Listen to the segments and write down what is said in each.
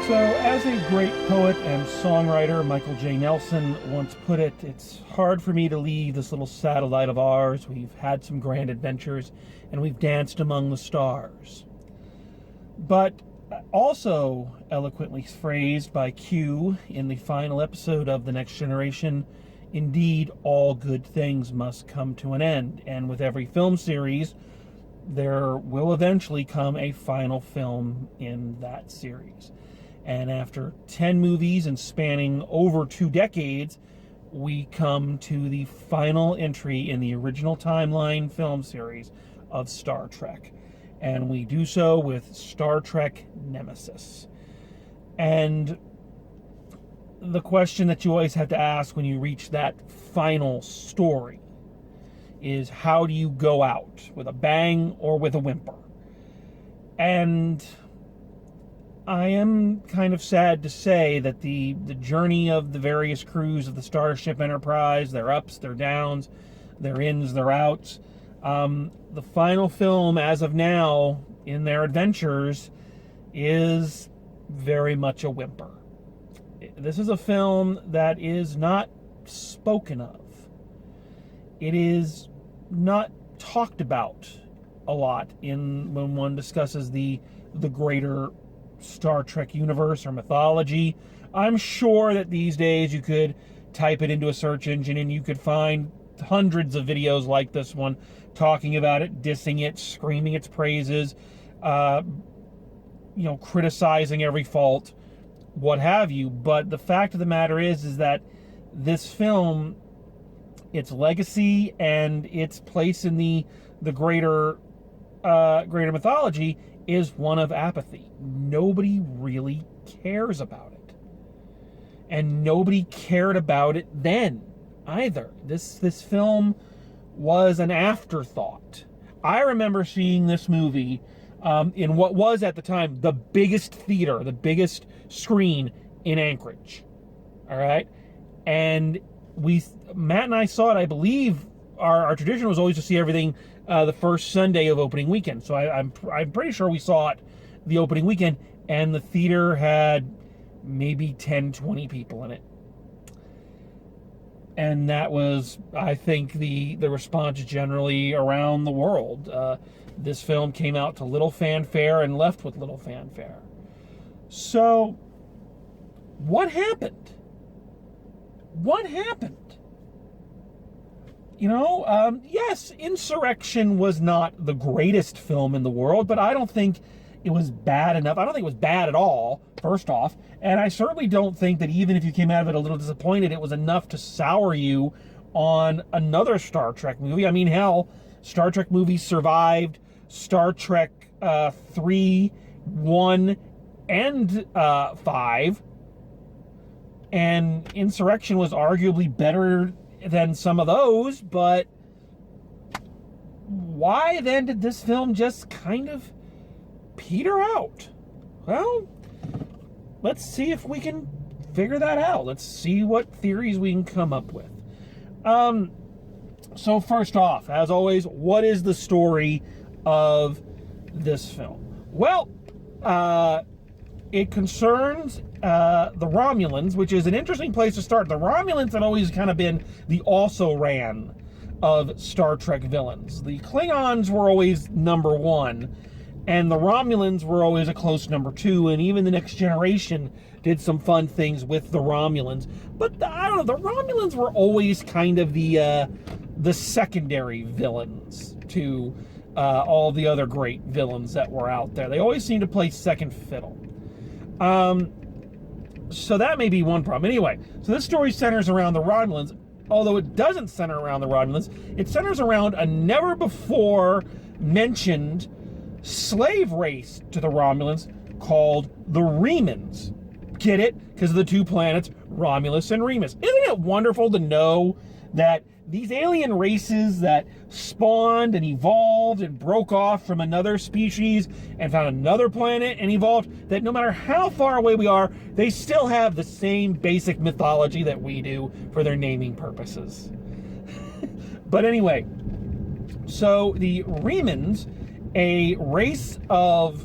So, as a great poet and songwriter, Michael J. Nelson once put it, it's hard for me to leave this little satellite of ours. We've had some grand adventures, and we've danced among the stars. But also eloquently phrased by Q in the final episode of The Next Generation, indeed, all good things must come to an end. And with every film series, there will eventually come a final film in that series. And after 10 movies and spanning over 2 decades, we come to the final entry in the original timeline film series of Star Trek. And we do so with Star Trek Nemesis. And the question that you always have to ask when you reach that final story is, how do you go out? With a bang or with a whimper? And I am kind of sad to say that the journey of the various crews of the Starship Enterprise, their ups, their downs, their ins, their outs, the final film, as of now, in their adventures, is very much a whimper. This is a film that is not spoken of. It is not talked about a lot when one discusses the greater Star Trek universe or mythology. I'm sure that these days you could type it into a search engine and you could find hundreds of videos like this one talking about it, dissing it, screaming its praises, criticizing every fault, what have you. But the fact of the matter is that this film, its legacy and its place in the greater mythology is one of apathy. Nobody really cares about it. And nobody cared about it then either. This film was an afterthought. I remember seeing this movie in what was at the time the biggest theater, the biggest screen in Anchorage. All right? And Matt and I saw it. I believe our tradition was always to see everything the first Sunday of opening weekend. So I'm pretty sure we saw it the opening weekend, and the theater had maybe 10, 20 people in it. And that was, I think, the response generally around the world. This film came out to little fanfare and left with little fanfare. So, what happened? What happened? Yes, Insurrection was not the greatest film in the world, but I don't think it was bad enough. I don't think it was bad at all, first off. And I certainly don't think that even if you came out of it a little disappointed, it was enough to sour you on another Star Trek movie. I mean, hell, Star Trek movies survived Star Trek 3, 1, and 5. And Insurrection was arguably better than some of those, but why then did this film just kind of peter out? Well, let's see if we can figure that out. Let's see what theories we can come up with. So first off, as always, what is the story of this film? Well, it concerns the Romulans, which is an interesting place to start. The Romulans had always kind of been the also-ran of Star Trek villains. The Klingons were always number one, and the Romulans were always a close number two, and even The Next Generation did some fun things with the Romulans. But I don't know, the Romulans were always kind of the secondary villains to all the other great villains that were out there. They always seemed to play second fiddle. So that may be one problem. Anyway, so this story centers around the Romulans, although it doesn't center around the Romulans. It centers around a never-before-mentioned slave race to the Romulans called the Remans. Get it? Because of the two planets, Romulus and Remus. Isn't it wonderful to know that these alien races that spawned and evolved and broke off from another species and found another planet and evolved, that no matter how far away we are, they still have the same basic mythology that we do for their naming purposes. But anyway, so the Remans, a race of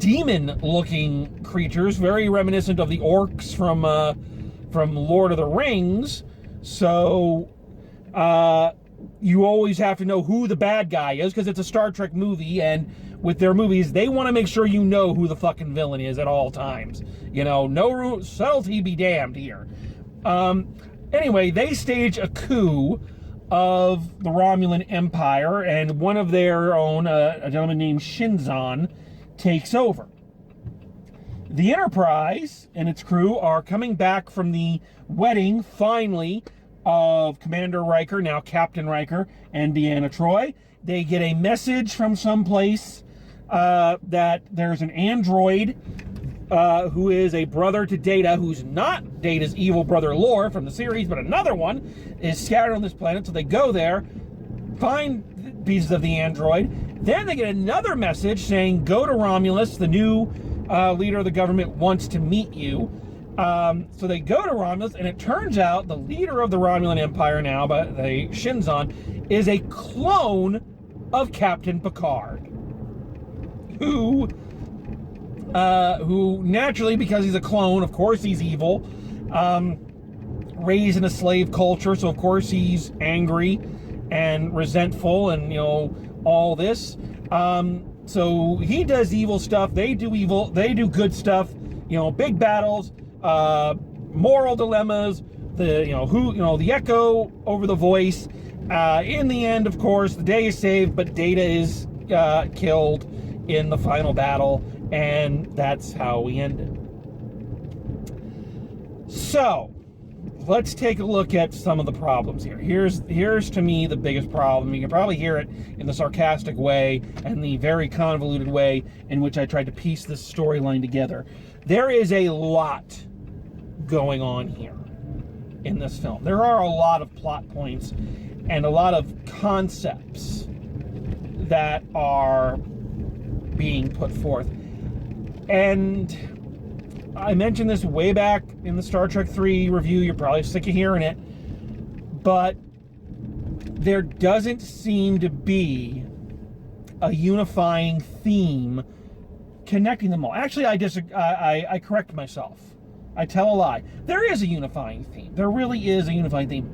demon-looking creatures, very reminiscent of the orcs from Lord of the Rings. So you always have to know who the bad guy is, because it's a Star Trek movie, and with their movies, they want to make sure you know who the fucking villain is at all times. You know, no subtlety be damned here. Anyway, they stage a coup of the Romulan Empire, and one of their own, a gentleman named Shinzon, takes over. The Enterprise and its crew are coming back from the wedding, finally, of Commander Riker, now Captain Riker, and Deanna Troi. They get a message from someplace that there's an android who is a brother to Data, who's not Data's evil brother Lore from the series, but another one, is scattered on this planet. So they go there, find pieces of the android. Then they get another message saying, go to Romulus, the new leader of the government wants to meet you. So they go to Romulus, and it turns out the leader of the Romulan Empire now, but the Shinzon, is a clone of Captain Picard, who naturally, because he's a clone, of course he's evil, raised in a slave culture, so of course he's angry and resentful and, you know, all this. So he does evil stuff, they do good stuff, you know, big battles, moral dilemmas, the echo over the voice. In the end, of course, the day is saved, but Data is killed in the final battle, and that's how we ended. So, let's take a look at some of the problems here. Here's to me the biggest problem. You can probably hear it in the sarcastic way and the very convoluted way in which I tried to piece this storyline together. There is a lot going on here in this film. There are a lot of plot points and a lot of concepts that are being put forth. And I mentioned this way back in the Star Trek 3 review. You're probably sick of hearing it. But there doesn't seem to be a unifying theme connecting them all. Actually, I correct myself. I tell a lie. There is a unifying theme. There really is a unifying theme.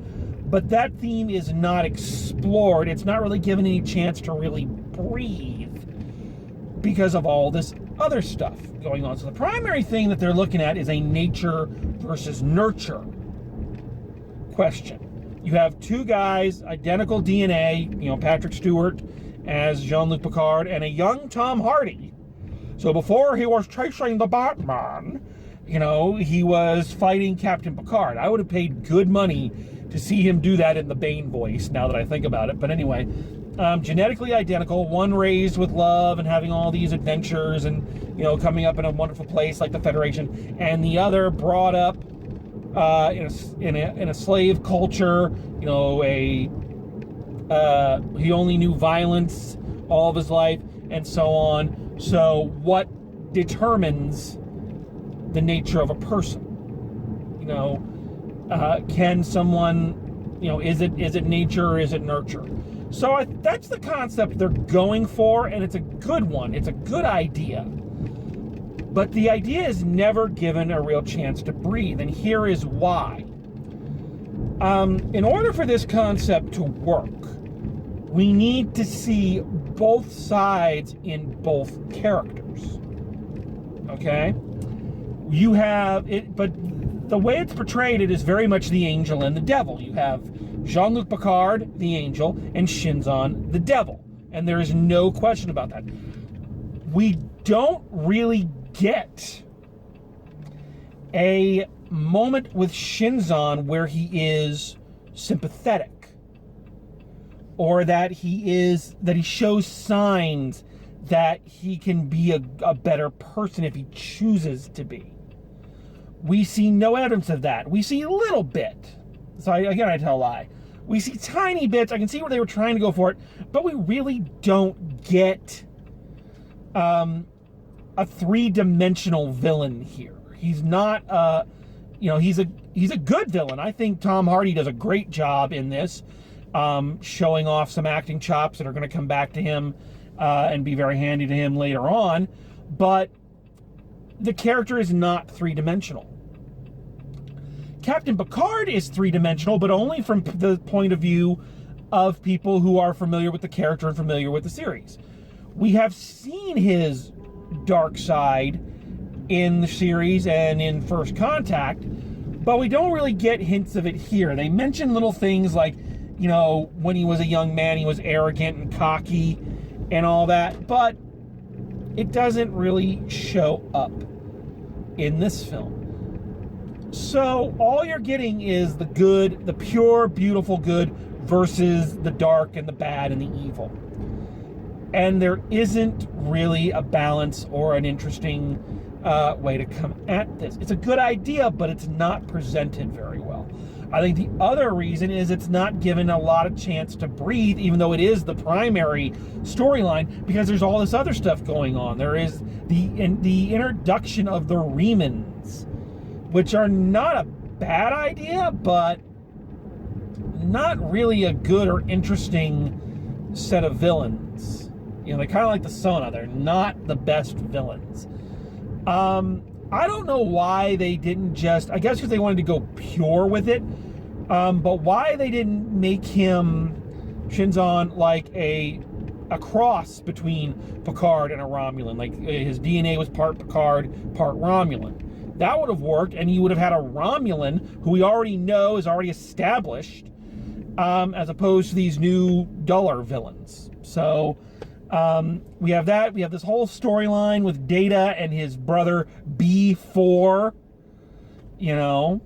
But that theme is not explored. It's not really given any chance to really breathe because of all this other stuff going on. So the primary thing that they're looking at is a nature versus nurture question. You have two guys, identical DNA, you know, Patrick Stewart as Jean-Luc Picard, and a young Tom Hardy. So before he was chasing the Batman, you know, he was fighting Captain Picard. I would have paid good money to see him do that in the Bane voice, now that I think about it. But anyway, genetically identical, one raised with love and having all these adventures and, you know, coming up in a wonderful place like the Federation, and the other brought up in a slave culture, you know, he only knew violence all of his life, and so on. So what determines the nature of a person? You know, can someone, you know, is it nature or is it nurture? So that's the concept they're going for, and it's a good one. It's a good idea. But the idea is never given a real chance to breathe, and here is why. In order for this concept to work, we need to see both sides in both characters. Okay? You have it, but the way it's portrayed, it is very much the angel and the devil. You have Jean-Luc Picard, the angel, and Shinzon, the devil. And there is no question about that. We don't really get a moment with Shinzon where he is sympathetic, or that he shows signs that he can be a better person if he chooses to be. We see no evidence of that. We see a little bit. So I tell a lie. We see tiny bits. I can see where they were trying to go for it, but we really don't get a three-dimensional villain here. He's not, he's a good villain. I think Tom Hardy does a great job in this, showing off some acting chops that are going to come back to him and be very handy to him later on. But the character is not three-dimensional. Captain Picard is three-dimensional, but only from the point of view of people who are familiar with the character and familiar with the series. We have seen his dark side in the series and in First Contact, but we don't really get hints of it here. They mention little things like, you know, when he was a young man, he was arrogant and cocky and all that, but it doesn't really show up in this film. So all you're getting is the good, the pure, beautiful good versus the dark and the bad and the evil. And there isn't really a balance or an interesting way to come at this. It's a good idea, but it's not presented very well. I think the other reason is it's not given a lot of chance to breathe, even though it is the primary storyline, because there's all this other stuff going on. There is the introduction of the Remans, which are not a bad idea, but not really a good or interesting set of villains. You know, they're kind of like the Sona. They're not the best villains. I don't know why they didn't just, I guess because they wanted to go pure with it, but why they didn't make him, Shinzon, like a cross between Picard and a Romulan. Like his DNA was part Picard, part Romulan. That would have worked, and you would have had a Romulan who we already know is already established, as opposed to these new, duller villains. So we have that. We have this whole storyline with Data and his brother B4, you know,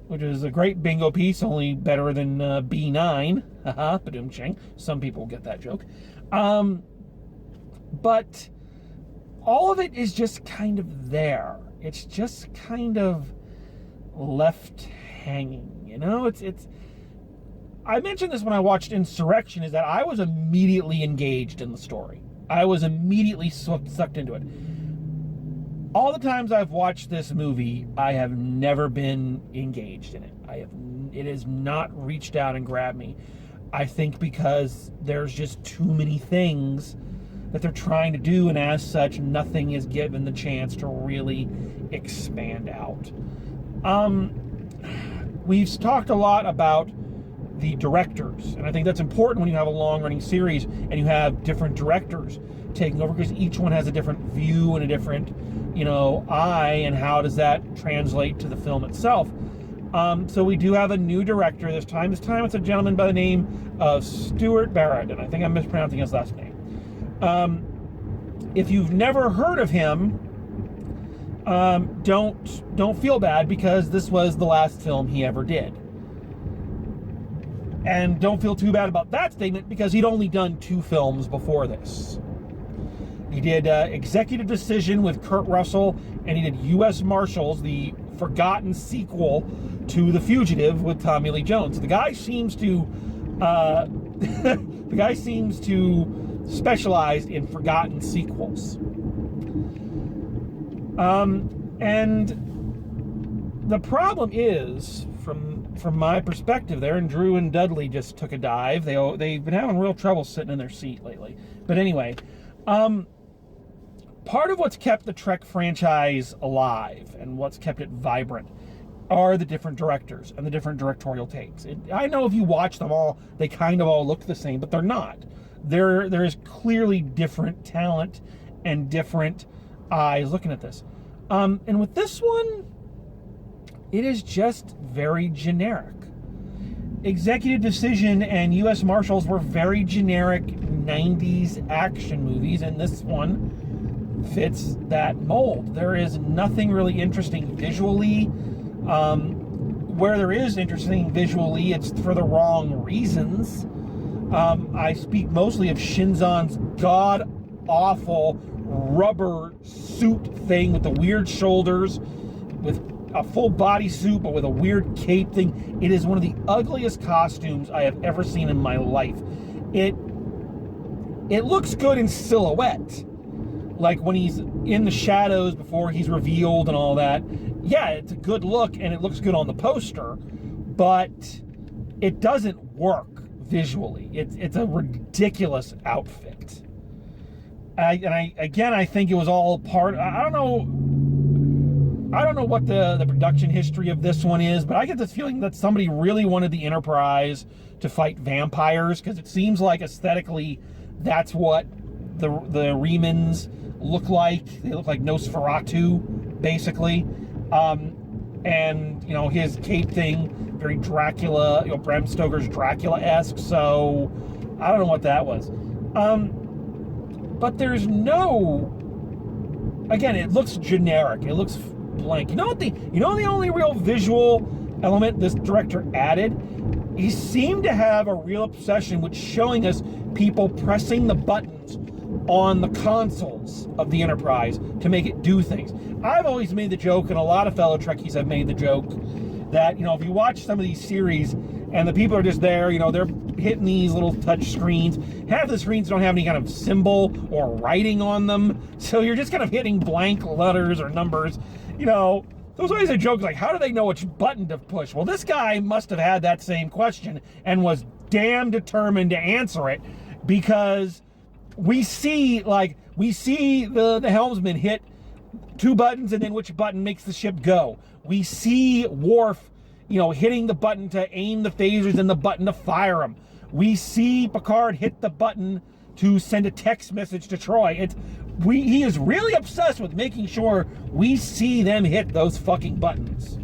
which is a great bingo piece, only better than B9. Haha, ba-doom-ching. Some people get that joke. But all of it is just kind of there. It's just kind of left hanging, you know? It's. I mentioned this when I watched Insurrection, is that I was immediately engaged in the story. I was immediately sucked into it. All the times I've watched this movie, I have never been engaged in it. It has not reached out and grabbed me. I think because there's just too many things that they're trying to do, and as such, nothing is given the chance to really expand out. We've talked a lot about the directors, and I think that's important when you have a long-running series and you have different directors taking over, because each one has a different view and a different, you know, eye, and how does that translate to the film itself. So we do have a new director this time. This time it's a gentleman by the name of Stuart Barrett, and I think I'm mispronouncing his last name. If you've never heard of him, don't feel bad, because this was the last film he ever did. And don't feel too bad about that statement, because he'd only done 2 films before this. He did Executive Decision with Kurt Russell, and he did U.S. Marshals, the forgotten sequel to The Fugitive with Tommy Lee Jones. The guy seems to specialize in forgotten sequels. And the problem is, from my perspective there, and Drew and Dudley just took a dive. They've been having real trouble sitting in their seat lately. But anyway, part of what's kept the Trek franchise alive and what's kept it vibrant are the different directors and the different directorial takes. I know if you watch them all, they kind of all look the same, but they're not. There is clearly different talent and different eyes looking at this. And with this one, it is just very generic. Executive Decision and U.S. Marshals were very generic 90s action movies, and this one fits that mold. There is nothing really interesting visually. Where there is interesting visually, it's for the wrong reasons. I speak mostly of Shinzon's god-awful rubber suit thing with the weird shoulders, with a full body suit, but with a weird cape thing. It is one of the ugliest costumes I have ever seen in my life. It looks good in silhouette, like when he's in the shadows before he's revealed and all that. Yeah, it's a good look and it looks good on the poster, but it doesn't work visually. It's a ridiculous outfit. I think it was all part. I don't know. I don't know what the production history of this one is, but I get this feeling that somebody really wanted the Enterprise to fight vampires, because it seems like aesthetically that's what the Remans look like. They look like Nosferatu, basically. And, you know, his cape thing, very Dracula, you know, Bram Stoker's Dracula-esque, so I don't know what that was. But there's no, again, it looks generic. It looks blank. You know the only real visual element this director added? He seemed to have a real obsession with showing us people pressing the buttons on the consoles of the Enterprise to make it do things. I've always made the joke, and a lot of fellow Trekkies have made the joke, that, you know, if you watch some of these series and the people are just there, you know, they're hitting these little touch screens. Half the screens don't have any kind of symbol or writing on them, so you're just kind of hitting blank letters or numbers. You know, there's always a joke like, how do they know which button to push? Well, this guy must have had that same question and was damn determined to answer it, because we see the helmsman hit two buttons, and then which button makes the ship go. We see Worf, you know, hitting the button to aim the phasers and the button to fire them. We see Picard hit the button to send a text message to Troy. He is really obsessed with making sure we see them hit those fucking buttons.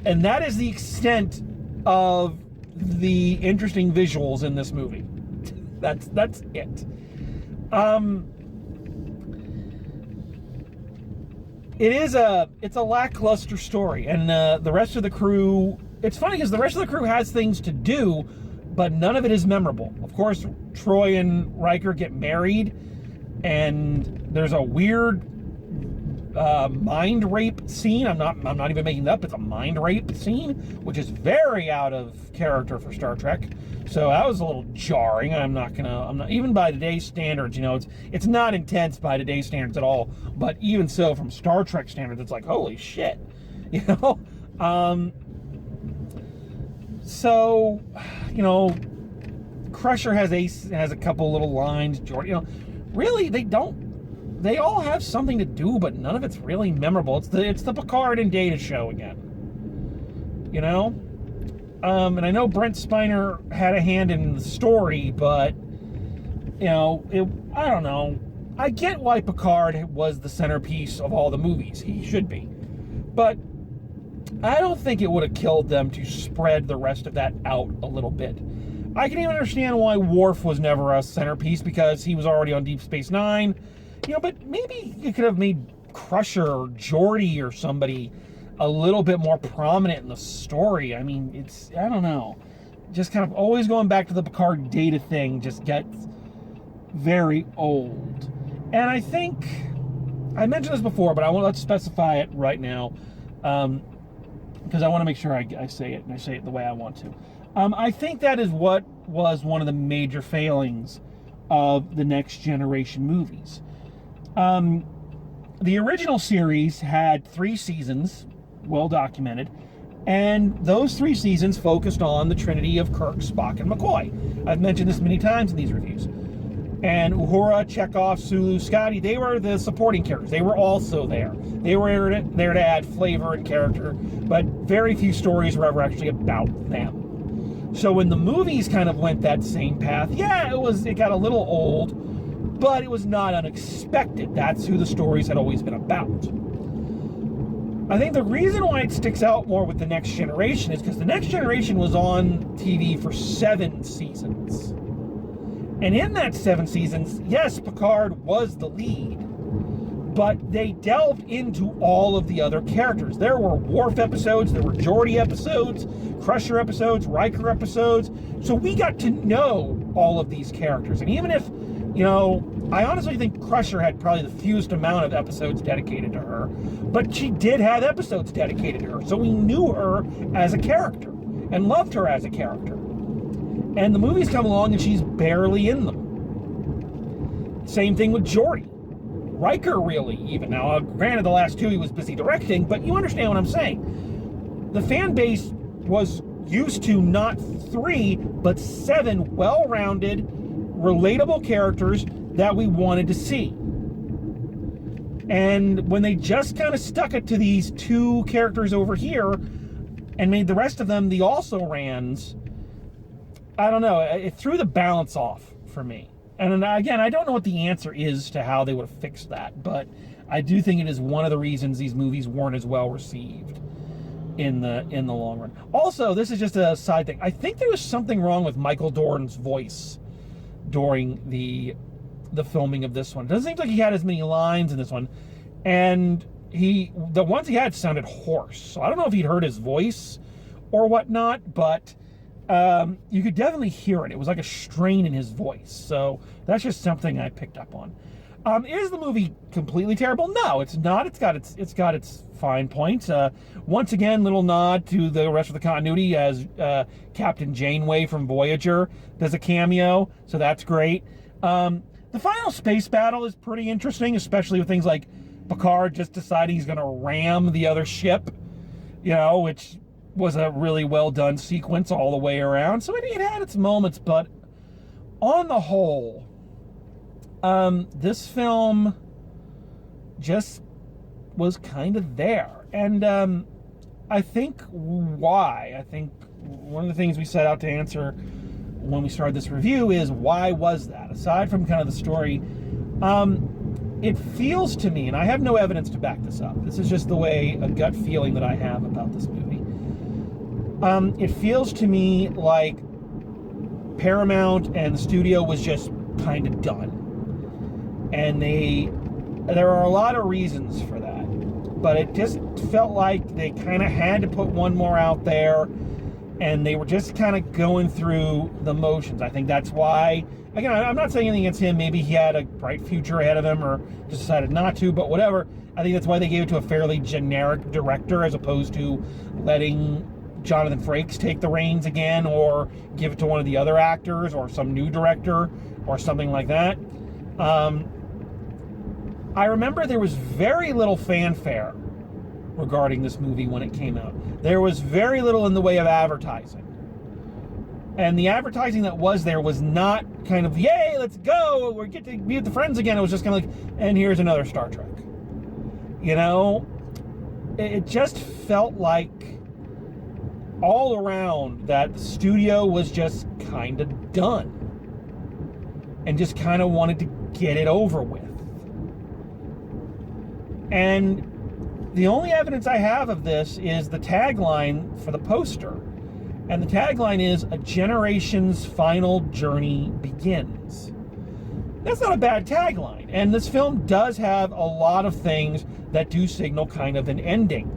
And that is the extent of the interesting visuals in this movie. That's it. It's a lackluster story, and the rest of the crew, it's funny because the rest of the crew has things to do, but none of it is memorable. Of course, Troy and Riker get married, and there's a weird mind rape scene. I'm not even making that up. It's a mind rape scene, which is very out of character for Star Trek. So that was a little jarring. I'm not even by today's standards, you know, it's not intense by today's standards at all. But even so, from Star Trek standards, it's like, holy shit, you know. So, you know, Crusher has a couple little lines. Geordi, you know, really they all have something to do, but none of it's really memorable. It's the Picard and Data show again, you know. And I know Brent Spiner had a hand in the story, but, you know, I don't know. I get why Picard was the centerpiece of all the movies. He should be. But I don't think it would have killed them to spread the rest of that out a little bit. I can even understand why Worf was never a centerpiece, because he was already on Deep Space Nine. You know, but maybe you could have made Crusher or Geordi or somebody a little bit more prominent in the story. I mean, I don't know. Just kind of always going back to the Picard Data thing just gets very old. And I think, I mentioned this before, but let's specify it right now, because I want to make sure I say it, and I say it the way I want to. I think that is what was one of the major failings of the Next Generation movies. The original series had 3 seasons, well documented, and those 3 seasons focused on the trinity of Kirk, Spock, and McCoy. I've mentioned this many times in these reviews. And Uhura, Chekhov, Sulu, Scotty, they were the supporting characters. They were also there. They were there to add flavor and character, but very few stories were ever actually about them. So when the movies kind of went that same path, yeah, it got a little old, but it was not unexpected. That's who the stories had always been about. I think the reason why it sticks out more with The Next Generation is because The Next Generation was on TV for 7 seasons. And in that 7 seasons, yes, Picard was the lead, but they delved into all of the other characters. There were Worf episodes, there were Geordi episodes, Crusher episodes, Riker episodes. So we got to know all of these characters. And even if, you know, I honestly think Crusher had probably the fewest amount of episodes dedicated to her, but she did have episodes dedicated to her. So we knew her as a character and loved her as a character. And the movies come along and she's barely in them. Same thing with Geordi. Riker, really, even. Now, granted, the last 2 he was busy directing, but you understand what I'm saying. The fan base was used to not 3, but 7 well-rounded, relatable characters that we wanted to see. And when they just kind of stuck it to these two characters over here and made the rest of them the also-rans, I don't know, it threw the balance off for me. And again, I don't know what the answer is to how they would have fixed that, but I do think it is one of the reasons these movies weren't as well received in the long run. Also, this is just a side thing. I think there was something wrong with Michael Dorn's voice during the filming of this one. It doesn't seem like he had as many lines in this one, and the ones he had sounded hoarse. So I don't know if he'd heard his voice or whatnot, but you could definitely hear it. It was like a strain in his voice. So that's just something I picked up on. Is the movie completely terrible? No, it's not. It's got its fine points. Once again, little nod to the rest of the continuity as Captain Janeway from Voyager does a cameo, so that's great. The final space battle is pretty interesting, especially with things like Picard just deciding he's going to ram the other ship, which was a really well done sequence all the way around. So it had its moments, but on the whole, this film just was kind of there. And I think one of the things we set out to answer when we started this review is, why was that? Aside from kind of the story, it feels to me, and I have no evidence to back this up, this is just a gut feeling that I have about this movie. It feels to me like Paramount and the studio was just kind of done. And there are a lot of reasons for that, but it just felt like they kind of had to put one more out there, and they were just kind of going through the motions. I think that's why, again, I'm not saying anything against him. Maybe he had a bright future ahead of him or just decided not to, but whatever. I think that's why they gave it to a fairly generic director as opposed to letting Jonathan Frakes take the reins again, or give it to one of the other actors or some new director or something like that. I remember there was very little fanfare regarding this movie when it came out. There was very little in the way of advertising. And the advertising that was there was not kind of, yay, let's go, we get to be with the friends again. It was just kind of like, and here's another Star Trek. It just felt like all around that the studio was just kind of done. And just kind of wanted to get it over with. And the only evidence I have of this is the tagline for the poster. And the tagline is, "A generation's final journey begins." That's not a bad tagline. And this film does have a lot of things that do signal kind of an ending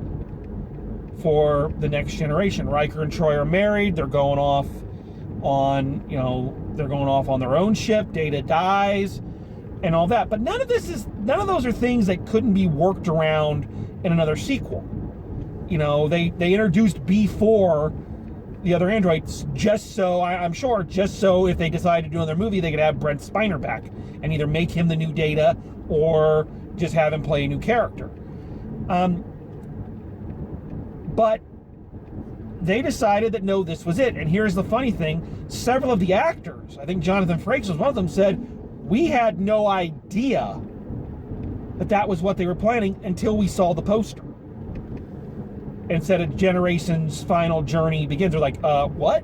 for the next generation. Riker and Troy are married. They're going off on, their own ship. Data dies and all that. But none of those are things that couldn't be worked around in another sequel. They introduced B4, the other androids, just so if they decided to do another movie, they could have Brent Spiner back and either make him the new Data or just have him play a new character. But they decided that no, this was it. And here's the funny thing. Several of the actors, I think Jonathan Frakes was one of them, said, we had no idea that was what they were planning until we saw the poster. And said a generation's final journey begins. They're like, what?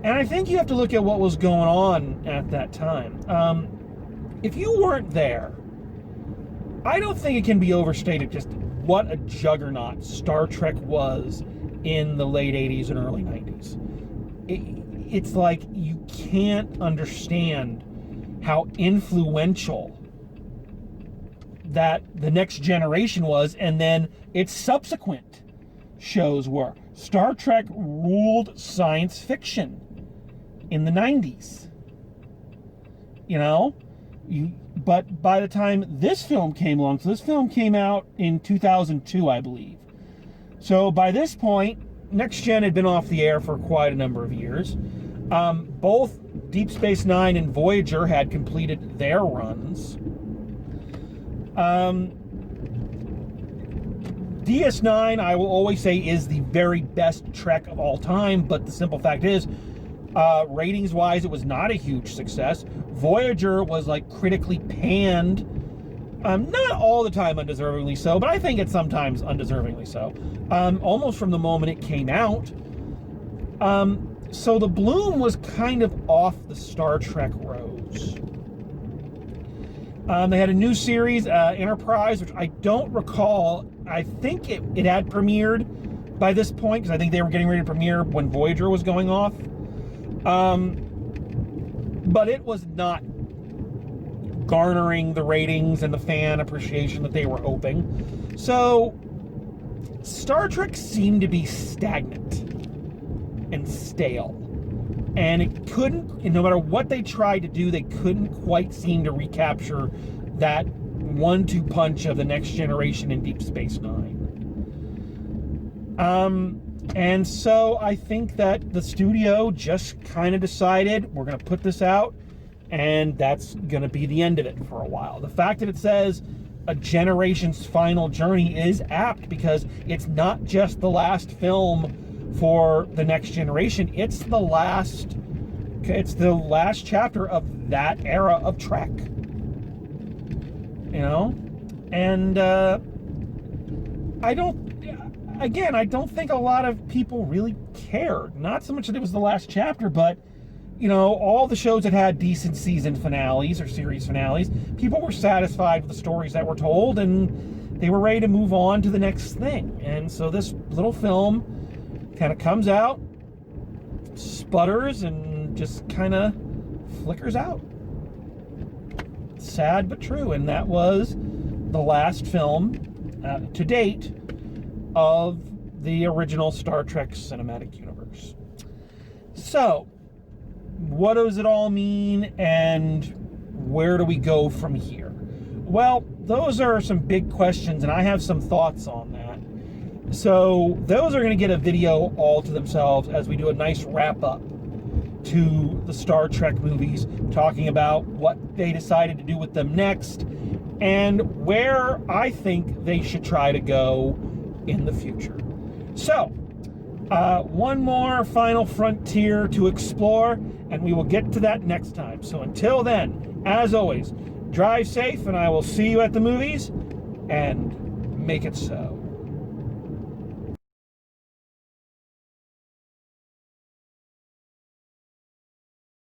And I think you have to look at what was going on at that time. If you weren't there, I don't think it can be overstated just what a juggernaut Star Trek was in the late 80s and early 90s. It's like you can't understand how influential that the Next Generation was, and then its subsequent shows were. Star Trek ruled science fiction in the 90s. But by the time this film came along, so this film came out in 2002, I believe. So by this point, Next Gen had been off the air for quite a number of years. Both Deep Space Nine and Voyager had completed their runs. DS9, I will always say, is the very best Trek of all time, but the simple fact is, Ratings-wise, it was not a huge success. Voyager was like critically panned, not all the time undeservingly so, but I think it's sometimes undeservingly so, almost from the moment it came out. So the bloom was kind of off the Star Trek rose. They had a new series, Enterprise, which I don't recall. I think it had premiered by this point, because I think they were getting ready to premiere when Voyager was going off. But it was not garnering the ratings and the fan appreciation that they were hoping. So Star Trek seemed to be stagnant and stale. And it couldn't, no matter what they tried to do, they couldn't quite seem to recapture that 1-2 punch of the Next Generation and Deep Space Nine. And so I think that the studio just kind of decided, we're going to put this out, and that's going to be the end of it for a while. The fact that it says a generation's final journey is apt, because it's not just the last film for the Next Generation, it's the last chapter of that era of Trek. You know? And I don't think a lot of people really cared. Not so much that it was the last chapter, but, you know, all the shows that had decent season finales or series finales, people were satisfied with the stories that were told, and they were ready to move on to the next thing. And so this little film kind of comes out, sputters, and just kind of flickers out. Sad but true. And that was the last film to date of the original Star Trek cinematic universe. So, what does it all mean, and where do we go from here? Well, those are some big questions, and I have some thoughts on that. So those are going to get a video all to themselves as we do a nice wrap-up to the Star Trek movies, talking about what they decided to do with them next, and where I think they should try to go in the future. So, one more final frontier to explore, and we will get to that next time. So until then, as always, drive safe, and I will see you at the movies, and make it so.